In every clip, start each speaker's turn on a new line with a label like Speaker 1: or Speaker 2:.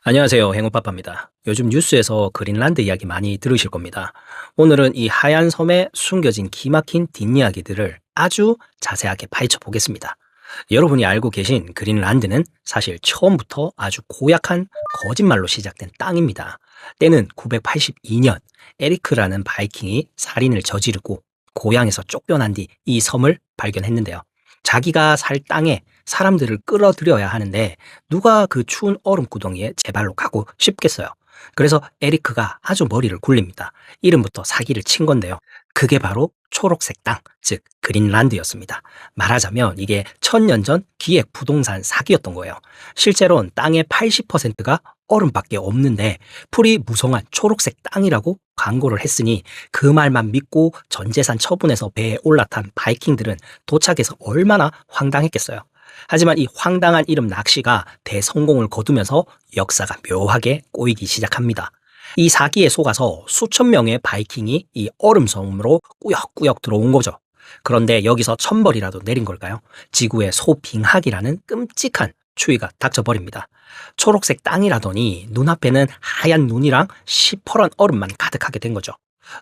Speaker 1: 안녕하세요. 행운파파입니다. 요즘 뉴스에서 그린란드 이야기 많이 들으실 겁니다. 오늘은 이 하얀 섬에 숨겨진 기막힌 뒷이야기들을 아주 자세하게 파헤쳐 보겠습니다. 여러분이 알고 계신 그린란드는 사실 처음부터 아주 고약한 거짓말로 시작된 땅입니다. 때는 982년 에리크라는 바이킹이 살인을 저지르고 고향에서 쫓겨난 뒤 이 섬을 발견했는데요. 자기가 살 땅에 사람들을 끌어들여야 하는데 누가 그 추운 얼음 구덩이에 제 발로 가고 싶겠어요. 그래서 에리크가 아주 머리를 굴립니다. 이름부터 사기를 친 건데요. 그게 바로 초록색 땅, 즉 그린란드였습니다. 말하자면 이게 1000년 전 기획 부동산 사기였던 거예요. 실제로는 땅의 80%가 얼음밖에 없는데 풀이 무성한 초록색 땅이라고 광고를 했으니 그 말만 믿고 전 재산 처분해서 배에 올라탄 바이킹들은 도착해서 얼마나 황당했겠어요. 하지만 이 황당한 이름 낚시가 대성공을 거두면서 역사가 묘하게 꼬이기 시작합니다. 이 사기에 속아서 수천 명의 바이킹이 이 얼음섬으로 꾸역꾸역 들어온 거죠. 그런데 여기서 천벌이라도 내린 걸까요? 지구의 소빙하기라는 끔찍한 추위가 닥쳐버립니다. 초록색 땅이라더니 눈앞에는 하얀 눈이랑 시퍼런 얼음만 가득하게 된 거죠.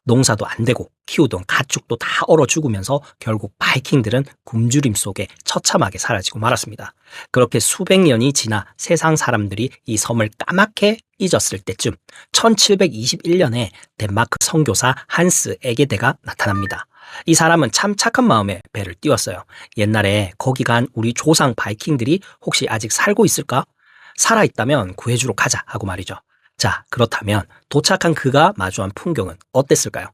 Speaker 1: 농사도 안 되고 키우던 가축도 다 얼어 죽으면서 결국 바이킹들은 굶주림 속에 처참하게 사라지고 말았습니다. 그렇게 수백 년이 지나 세상 사람들이 이 섬을 까맣게 잊었을 때쯤 1721년에 덴마크 선교사 한스 에게데가 나타납니다. 이 사람은 참 착한 마음에 배를 띄웠어요. 옛날에 거기 간 우리 조상 바이킹들이 혹시 아직 살고 있을까? 살아있다면 구해주러 가자 하고 말이죠. 자, 그렇다면 도착한 그가 마주한 풍경은 어땠을까요?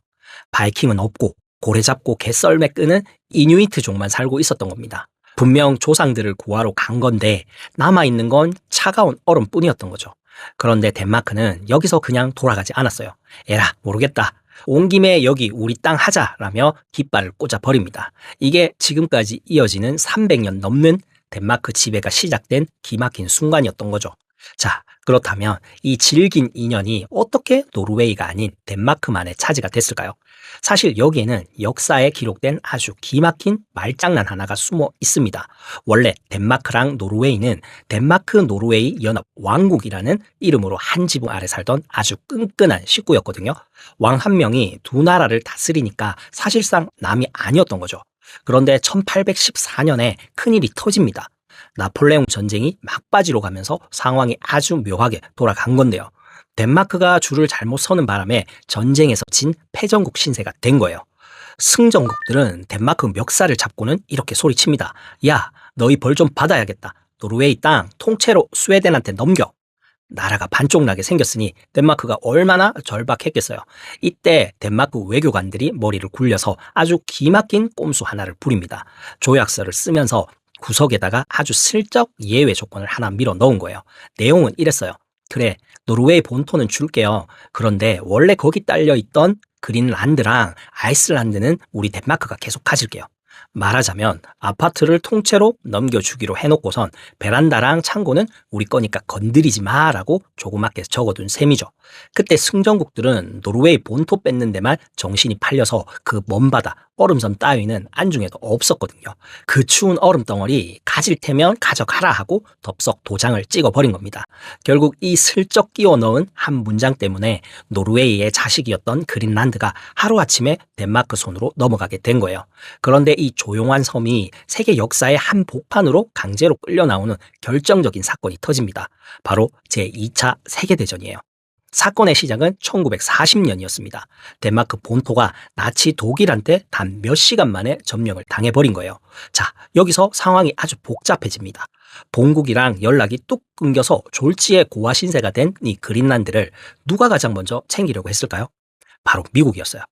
Speaker 1: 바이킹은 없고 고래 잡고 개 썰매 끄는 이누이트족만 살고 있었던 겁니다. 분명 조상들을 구하러 간 건데 남아있는 건 차가운 얼음뿐이었던 거죠. 그런데 덴마크는 여기서 그냥 돌아가지 않았어요. 에라, 모르겠다. 온 김에 여기 우리 땅 하자라며 깃발을 꽂아버립니다. 이게 지금까지 이어지는 300년 넘는 덴마크 지배가 시작된 기막힌 순간이었던 거죠. 자, 그렇다면 이 질긴 인연이 어떻게 노르웨이가 아닌 덴마크만의 차지가 됐을까요? 사실 여기에는 역사에 기록된 아주 기막힌 말장난 하나가 숨어 있습니다. 원래 덴마크랑 노르웨이는 덴마크 노르웨이 연합 왕국이라는 이름으로 한 지붕 아래 살던 아주 끈끈한 식구였거든요. 왕 한 명이 두 나라를 다스리니까 사실상 남이 아니었던 거죠. 그런데 1814년에 큰일이 터집니다. 나폴레옹 전쟁이 막바지로 가면서 상황이 아주 묘하게 돌아간 건데요. 덴마크가 줄을 잘못 서는 바람에 전쟁에서 진 패전국 신세가 된 거예요. 승전국들은 덴마크 멱살을 잡고는 이렇게 소리칩니다. 야, 너희 벌 좀 받아야겠다. 노르웨이 땅 통째로 스웨덴한테 넘겨. 나라가 반쪽 나게 생겼으니 덴마크가 얼마나 절박했겠어요. 이때 덴마크 외교관들이 머리를 굴려서 아주 기막힌 꼼수 하나를 부립니다. 조약서를 쓰면서 구석에다가 아주 슬쩍 예외 조건을 하나 밀어 넣은 거예요. 내용은 이랬어요. 그래, 노르웨이 본토는 줄게요. 그런데 원래 거기 딸려있던 그린란드랑 아이슬란드는 우리 덴마크가 계속 가질게요. 말하자면 아파트를 통째로 넘겨주기로 해놓고선 베란다랑 창고는 우리 거니까 건드리지 마라고 조그맣게 적어둔 셈이죠. 그때 승전국들은 노르웨이 본토 뺏는 데만 정신이 팔려서 그 먼 바다 얼음섬 따위는 안중에도 없었거든요. 그 추운 얼음 덩어리 가질 테면 가져가라 하고 덥석 도장을 찍어버린 겁니다. 결국 이 슬쩍 끼워 넣은 한 문장 때문에 노르웨이의 자식이었던 그린란드가 하루아침에 덴마크 손으로 넘어가게 된 거예요. 그런데 이 조용한 섬이 세계 역사의 한 복판으로 강제로 끌려 나오는 결정적인 사건이 터집니다. 바로 제2차 세계대전이에요. 사건의 시작은 1940년이었습니다. 덴마크 본토가 나치 독일한테 단 몇 시간 만에 점령을 당해버린 거예요. 자, 여기서 상황이 아주 복잡해집니다. 본국이랑 연락이 뚝 끊겨서 졸지에 고아 신세가 된 이 그린란드를 누가 가장 먼저 챙기려고 했을까요? 바로 미국이었어요.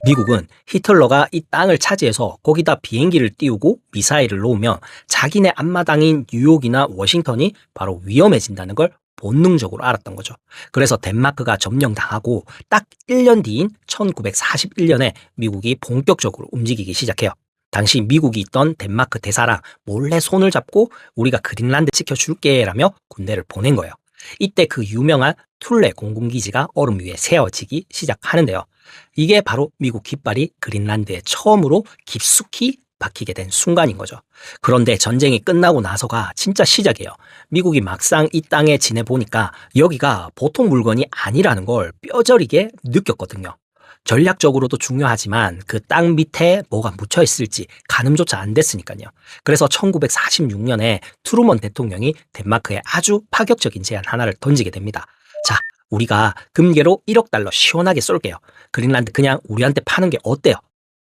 Speaker 1: 미국은 히틀러가 이 땅을 차지해서 거기다 비행기를 띄우고 미사일을 놓으면 자기네 앞마당인 뉴욕이나 워싱턴이 바로 위험해진다는 걸 본능적으로 알았던 거죠. 그래서 덴마크가 점령당하고 딱 1년 뒤인 1941년에 미국이 본격적으로 움직이기 시작해요. 당시 미국이 있던 덴마크 대사랑 몰래 손을 잡고 우리가 그린란드 지켜줄게 라며 군대를 보낸 거예요. 이때 그 유명한 툴레 공군기지가 얼음 위에 세워지기 시작하는데요. 이게 바로 미국 깃발이 그린란드에 처음으로 깊숙이 박히게 된 순간인 거죠. 그런데 전쟁이 끝나고 나서가 진짜 시작이에요. 미국이 막상 이 땅에 지내보니까 여기가 보통 물건이 아니라는 걸 뼈저리게 느꼈거든요. 전략적으로도 중요하지만 그 땅 밑에 뭐가 묻혀 있을지 가늠조차 안 됐으니까요. 그래서 1946년에 트루먼 대통령이 덴마크에 아주 파격적인 제안 하나를 던지게 됩니다. 자, 우리가 금괴로 1억 달러 시원하게 쏠게요. 그린란드 그냥 우리한테 파는 게 어때요?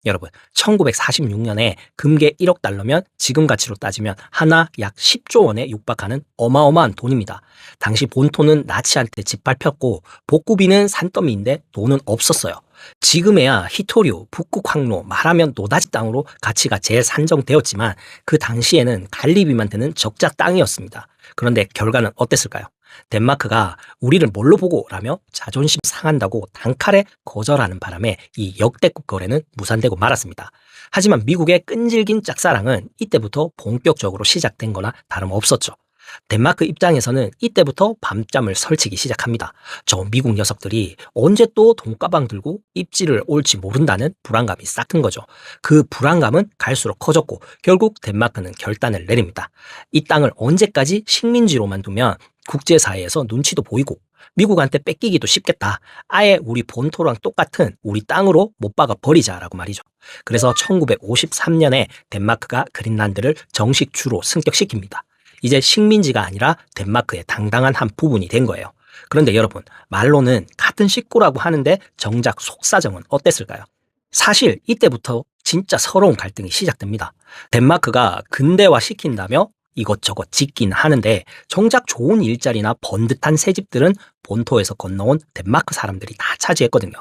Speaker 1: 여러분, 1946년에 금괴 1억 달러면 지금 가치로 따지면 하나 약 10조 원에 육박하는 어마어마한 돈입니다. 당시 본토는 나치한테 짓밟혔고 복구비는 산더미인데 돈은 없었어요. 지금에야 히토류, 북극 항로, 말하면 노다지 땅으로 가치가 재산정되었지만 그 당시에는 관리비만 드는 적자 땅이었습니다. 그런데 결과는 어땠을까요? 덴마크가 우리를 뭘로 보고 라며 자존심 상한다고 단칼에 거절하는 바람에 이 역대급 거래는 무산되고 말았습니다. 하지만 미국의 끈질긴 짝사랑은 이때부터 본격적으로 시작된 거나 다름없었죠. 덴마크 입장에서는 이때부터 밤잠을 설치기 시작합니다. 저 미국 녀석들이 언제 또 돈가방 들고 입지를 올지 모른다는 불안감이 싹 튼 거죠. 그 불안감은 갈수록 커졌고 결국 덴마크는 결단을 내립니다. 이 땅을 언제까지 식민지로만 두면 국제사회에서 눈치도 보이고 미국한테 뺏기기도 쉽겠다. 아예 우리 본토랑 똑같은 우리 땅으로 못 박아 버리자라고 말이죠. 그래서 1953년에 덴마크가 그린란드를 정식 주로 승격시킵니다. 이제 식민지가 아니라 덴마크의 당당한 한 부분이 된 거예요. 그런데 여러분, 말로는 같은 식구라고 하는데 정작 속사정은 어땠을까요? 사실 이때부터 진짜 서러운 갈등이 시작됩니다. 덴마크가 근대화 시킨다며 이것저것 짓긴 하는데 정작 좋은 일자리나 번듯한 새집들은 본토에서 건너온 덴마크 사람들이 다 차지했거든요.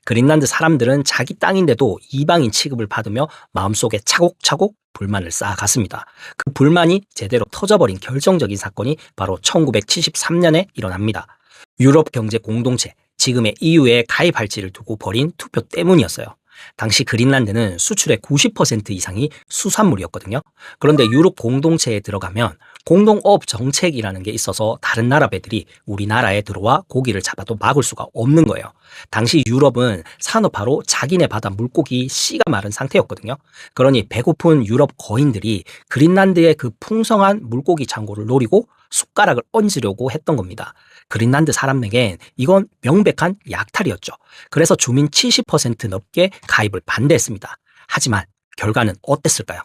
Speaker 1: 그린란드 사람들은 자기 땅인데도 이방인 취급을 받으며 마음속에 차곡차곡 불만을 쌓아갔습니다. 그 불만이 제대로 터져버린 결정적인 사건이 바로 1973년에 일어납니다. 유럽 경제 공동체, 지금의 EU에 가입할지를 두고 벌인 투표 때문이었어요. 당시 그린란드는 수출의 90% 이상이 수산물이었거든요. 그런데 유럽 공동체에 들어가면 공동어업 정책이라는 게 있어서 다른 나라 배들이 우리나라에 들어와 고기를 잡아도 막을 수가 없는 거예요. 당시 유럽은 산업화로 자기네 바다 물고기 씨가 마른 상태였거든요. 그러니 배고픈 유럽 거인들이 그린란드의 그 풍성한 물고기 창고를 노리고 숟가락을 얹으려고 했던 겁니다. 그린란드 사람에겐 이건 명백한 약탈이었죠. 그래서 주민 70% 넘게 가입을 반대했습니다. 하지만 결과는 어땠을까요?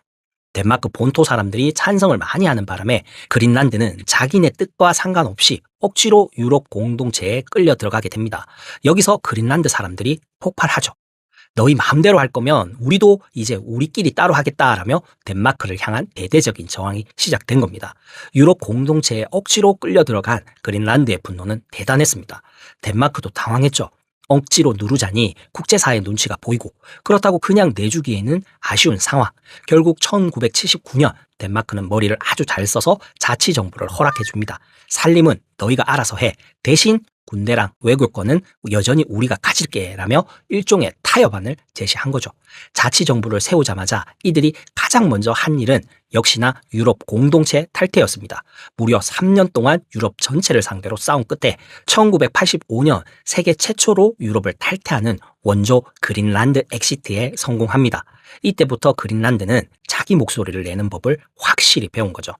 Speaker 1: 덴마크 본토 사람들이 찬성을 많이 하는 바람에 그린란드는 자기네 뜻과 상관없이 억지로 유럽 공동체에 끌려 들어가게 됩니다. 여기서 그린란드 사람들이 폭발하죠. 너희 마음대로 할 거면 우리도 이제 우리끼리 따로 하겠다라며 덴마크를 향한 대대적인 저항이 시작된 겁니다. 유럽 공동체에 억지로 끌려 들어간 그린란드의 분노는 대단했습니다. 덴마크도 당황했죠. 억지로 누르자니 국제사회 눈치가 보이고 그렇다고 그냥 내주기에는 아쉬운 상황. 결국 1979년 덴마크는 머리를 아주 잘 써서 자치정부를 허락해 줍니다. 살림은 너희가 알아서 해. 대신 군대랑 외교권은 여전히 우리가 가질게 라며 일종의 타협안을 제시한 거죠. 자치정부를 세우자마자 이들이 가장 먼저 한 일은 역시나 유럽 공동체 탈퇴였습니다. 무려 3년 동안 유럽 전체를 상대로 싸운 끝에 1985년 세계 최초로 유럽을 탈퇴하는 원조 그린란드 엑시트에 성공합니다. 이때부터 그린란드는 자기 목소리를 내는 법을 확실히 배운 거죠.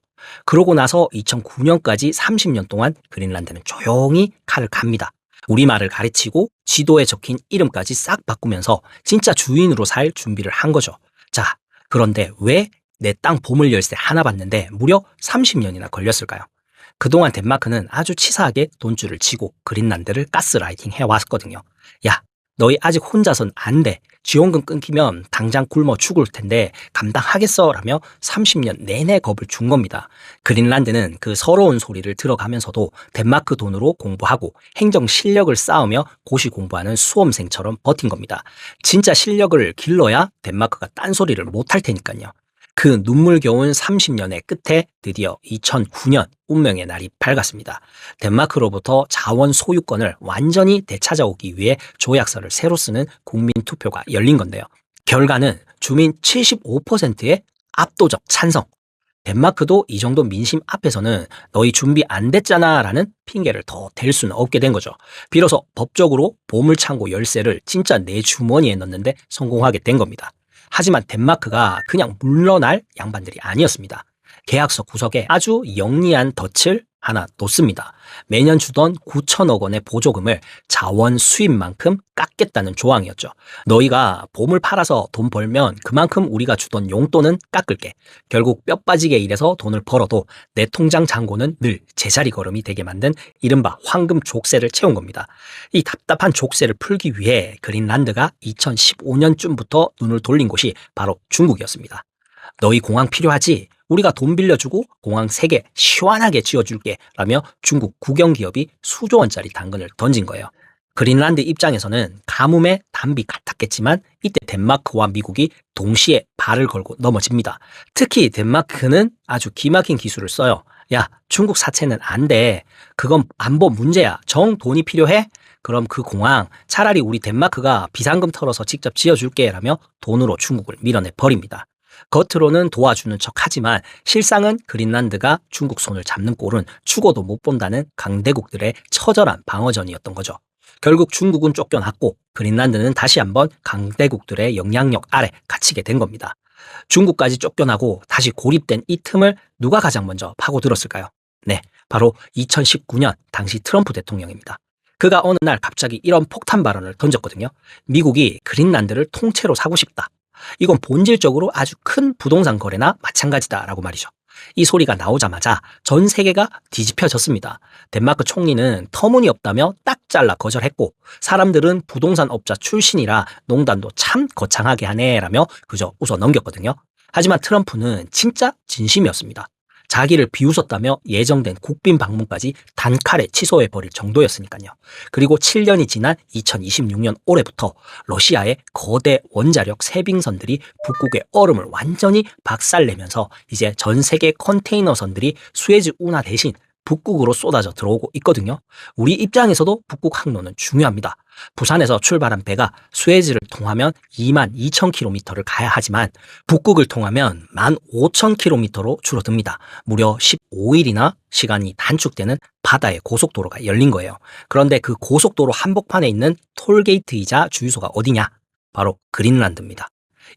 Speaker 1: 그러고 나서 2009년까지 30년 동안 그린란드는 조용히 칼을 갑니다. 우리말을 가르치고 지도에 적힌 이름까지 싹 바꾸면서 진짜 주인으로 살 준비를 한 거죠. 자, 그런데 왜 내 땅 보물 열쇠 하나 받는데 무려 30년이나 걸렸을까요? 그동안 덴마크는 아주 치사하게 돈줄을 치고 그린란드를 가스라이팅 해왔거든요. 야, 너희 아직 혼자선 안 돼. 지원금 끊기면 당장 굶어 죽을 텐데 감당하겠어? 라며 30년 내내 겁을 준 겁니다. 그린란드는 그 서러운 소리를 들어가면서도 덴마크 돈으로 공부하고 행정 실력을 쌓으며 고시 공부하는 수험생처럼 버틴 겁니다. 진짜 실력을 길러야 덴마크가 딴소리를 못할 테니까요. 그 눈물겨운 30년의 끝에 드디어 2009년 운명의 날이 밝았습니다. 덴마크로부터 자원 소유권을 완전히 되찾아오기 위해 조약서를 새로 쓰는 국민투표가 열린 건데요. 결과는 주민 75%의 압도적 찬성. 덴마크도 이 정도 민심 앞에서는 너희 준비 안 됐잖아 라는 핑계를 더 댈 수는 없게 된 거죠. 비로소 법적으로 보물창고 열쇠를 진짜 내 주머니에 넣는데 성공하게 된 겁니다. 하지만 덴마크가 그냥 물러날 양반들이 아니었습니다. 계약서 구석에 아주 영리한 덫을 하나 놓습니다. 매년 주던 9천억 원의 보조금을 자원 수입만큼 깎겠다는 조항이었죠. 너희가 봄을 팔아서 돈 벌면 그만큼 우리가 주던 용돈은 깎을게. 결국 뼈 빠지게 일해서 돈을 벌어도 내 통장 잔고는 늘 제자리 걸음이 되게 만든 이른바 황금 족쇄를 채운 겁니다. 이 답답한 족쇄를 풀기 위해 그린란드가 2015년쯤부터 눈을 돌린 곳이 바로 중국이었습니다. 너희 공항 필요하지? 우리가 돈 빌려주고 공항 3개 시원하게 지어줄게 라며 중국 국영기업이 수조 원짜리 당근을 던진 거예요. 그린란드 입장에서는 가뭄에 담비 같았겠지만 이때 덴마크와 미국이 동시에 발을 걸고 넘어집니다. 특히 덴마크는 아주 기막힌 기술을 써요. 야, 중국 사채는 안 돼. 그건 안보 문제야. 정 돈이 필요해? 그럼 그 공항 차라리 우리 덴마크가 비상금 털어서 직접 지어줄게 라며 돈으로 중국을 밀어내 버립니다. 겉으로는 도와주는 척하지만 실상은 그린란드가 중국 손을 잡는 꼴은 죽어도 못 본다는 강대국들의 처절한 방어전이었던 거죠. 결국 중국은 쫓겨났고 그린란드는 다시 한번 강대국들의 영향력 아래 갇히게 된 겁니다. 중국까지 쫓겨나고 다시 고립된 이 틈을 누가 가장 먼저 파고들었을까요? 네, 바로 2019년 당시 트럼프 대통령입니다. 그가 어느 날 갑자기 이런 폭탄 발언을 던졌거든요. 미국이 그린란드를 통째로 사고 싶다. 이건 본질적으로 아주 큰 부동산 거래나 마찬가지다라고 말이죠. 이 소리가 나오자마자 전 세계가 뒤집혀졌습니다. 덴마크 총리는 터무니없다며 딱 잘라 거절했고 사람들은 부동산 업자 출신이라 농담도 참 거창하게 하네라며 그저 웃어 넘겼거든요. 하지만 트럼프는 진짜 진심이었습니다. 자기를 비웃었다며 예정된 국빈 방문까지 단칼에 취소해버릴 정도였으니까요. 그리고 7년이 지난 2026년 올해부터 러시아의 거대 원자력 세빙선들이 북극의 얼음을 완전히 박살내면서 이제 전 세계 컨테이너선들이 수에즈 운하 대신 북극으로 쏟아져 들어오고 있거든요. 우리 입장에서도 북극 항로는 중요합니다. 부산에서 출발한 배가 수에즈를 통하면 22,000km를 가야 하지만 북극을 통하면 15,000km로 줄어듭니다. 무려 15일이나 시간이 단축되는 바다의 고속도로가 열린 거예요. 그런데 그 고속도로 한복판에 있는 톨게이트이자 주유소가 어디냐? 바로 그린란드입니다.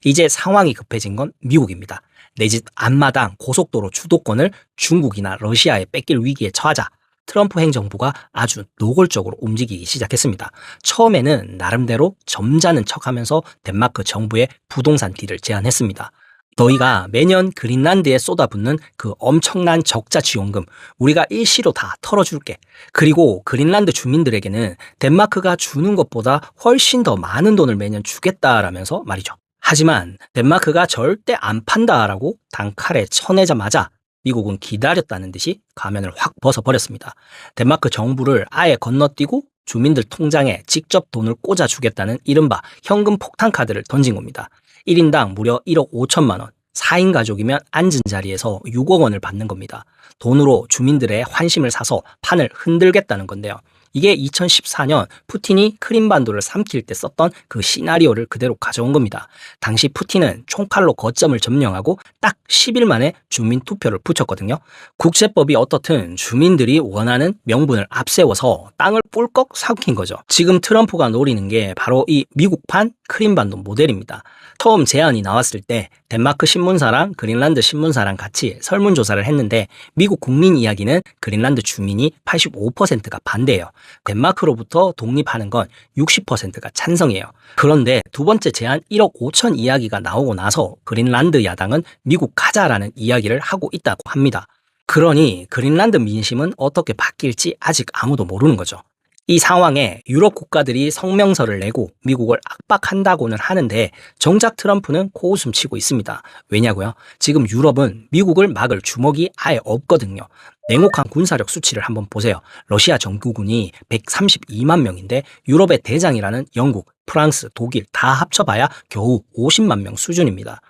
Speaker 1: 이제 상황이 급해진 건 미국입니다. 내 집 앞마당 고속도로 주도권을 중국이나 러시아에 뺏길 위기에 처하자 트럼프 행정부가 아주 노골적으로 움직이기 시작했습니다. 처음에는 나름대로 점잖은 척하면서 덴마크 정부에 부동산 딜을 제안했습니다. 너희가 매년 그린란드에 쏟아붓는 그 엄청난 적자 지원금 우리가 일시로 다 털어줄게. 그리고 그린란드 주민들에게는 덴마크가 주는 것보다 훨씬 더 많은 돈을 매년 주겠다라면서 말이죠. 하지만 덴마크가 절대 안 판다라고 단칼에 쳐내자마자 미국은 기다렸다는 듯이 가면을 확 벗어버렸습니다. 덴마크 정부를 아예 건너뛰고 주민들 통장에 직접 돈을 꽂아주겠다는 이른바 현금 폭탄 카드를 던진 겁니다. 1인당 무려 1억 5천만 원, 4인 가족이면 앉은 자리에서 6억 원을 받는 겁니다. 돈으로 주민들의 환심을 사서 판을 흔들겠다는 건데요. 이게 2014년 푸틴이 크림반도를 삼킬 때 썼던 그 시나리오를 그대로 가져온 겁니다. 당시 푸틴은 총칼로 거점을 점령하고 딱 10일 만에 주민 투표를 붙였거든요. 국제법이 어떻든 주민들이 원하는 명분을 앞세워서 땅을 뿔꺽 삼킨 거죠. 지금 트럼프가 노리는 게 바로 이 미국판 크림반도 모델입니다. 처음 제안이 나왔을 때 덴마크 신문사랑 그린란드 신문사랑 같이 설문조사를 했는데 미국 국민 이야기는 그린란드 주민이 85%가 반대예요. 덴마크로부터 독립하는 건 60%가 찬성이에요. 그런데 두 번째 제안 1억 5천 이야기가 나오고 나서 그린란드 야당은 미국 가자라는 이야기를 하고 있다고 합니다. 그러니 그린란드 민심은 어떻게 바뀔지 아직 아무도 모르는 거죠. 이 상황에 유럽 국가들이 성명서를 내고 미국을 압박한다고는 하는데 정작 트럼프는 코웃음 치고 있습니다. 왜냐고요? 지금 유럽은 미국을 막을 주먹이 아예 없거든요. 냉혹한 군사력 수치를 한번 보세요. 러시아 정규군이 132만 명인데 유럽의 대장이라는 영국, 프랑스, 독일 다 합쳐봐야 겨우 50만 명 수준입니다.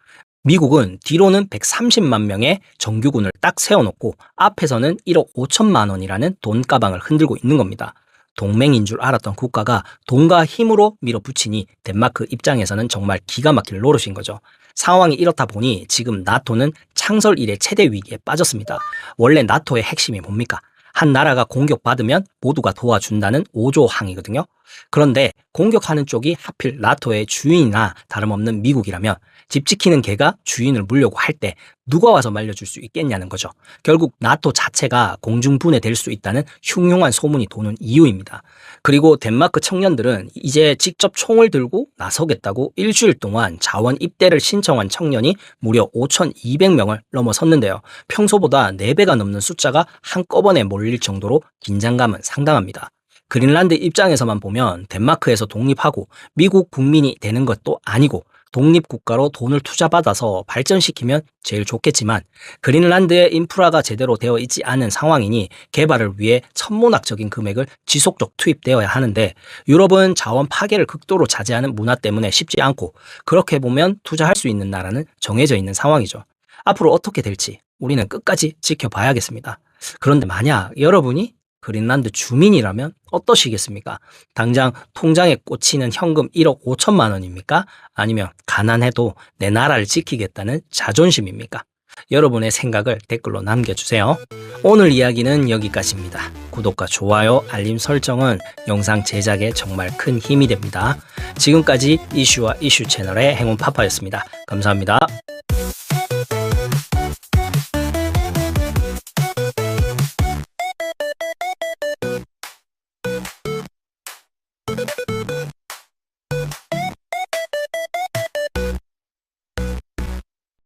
Speaker 1: 미국은 뒤로는 130만 명의 정규군을 딱 세워놓고 앞에서는 1억 5천만 원이라는 돈가방을 흔들고 있는 겁니다. 동맹인 줄 알았던 국가가 돈과 힘으로 밀어붙이니 덴마크 입장에서는 정말 기가 막힐 노릇인 거죠. 상황이 이렇다 보니 지금 나토는 창설 이래 최대 위기에 빠졌습니다. 원래 나토의 핵심이 뭡니까? 한 나라가 공격받으면 모두가 도와준다는 5조 항이거든요. 그런데 공격하는 쪽이 하필 나토의 주인이나 다름없는 미국이라면 집 지키는 개가 주인을 물려고 할 때 누가 와서 말려줄 수 있겠냐는 거죠. 결국 나토 자체가 공중분해될 수 있다는 흉흉한 소문이 도는 이유입니다. 그리고 덴마크 청년들은 이제 직접 총을 들고 나서겠다고 일주일 동안 자원 입대를 신청한 청년이 무려 5,200명을 넘어섰는데요. 평소보다 4배가 넘는 숫자가 한꺼번에 몰릴 정도로 긴장감은 상당합니다. 그린란드 입장에서만 보면 덴마크에서 독립하고 미국 국민이 되는 것도 아니고 독립국가로 돈을 투자받아서 발전시키면 제일 좋겠지만 그린란드의 인프라가 제대로 되어 있지 않은 상황이니 개발을 위해 천문학적인 금액을 지속적 투입되어야 하는데 유럽은 자원 파괴를 극도로 자제하는 문화 때문에 쉽지 않고 그렇게 보면 투자할 수 있는 나라는 정해져 있는 상황이죠. 앞으로 어떻게 될지 우리는 끝까지 지켜봐야겠습니다. 그런데 만약 여러분이 그린란드 주민이라면 어떠시겠습니까? 당장 통장에 꽂히는 현금 1억 5천만 원입니까? 아니면 가난해도 내 나라를 지키겠다는 자존심입니까? 여러분의 생각을 댓글로 남겨주세요. 오늘 이야기는 여기까지입니다. 구독과 좋아요, 알림 설정은 영상 제작에 정말 큰 힘이 됩니다. 지금까지 이슈와 이슈 채널의 행운파파였습니다. 감사합니다.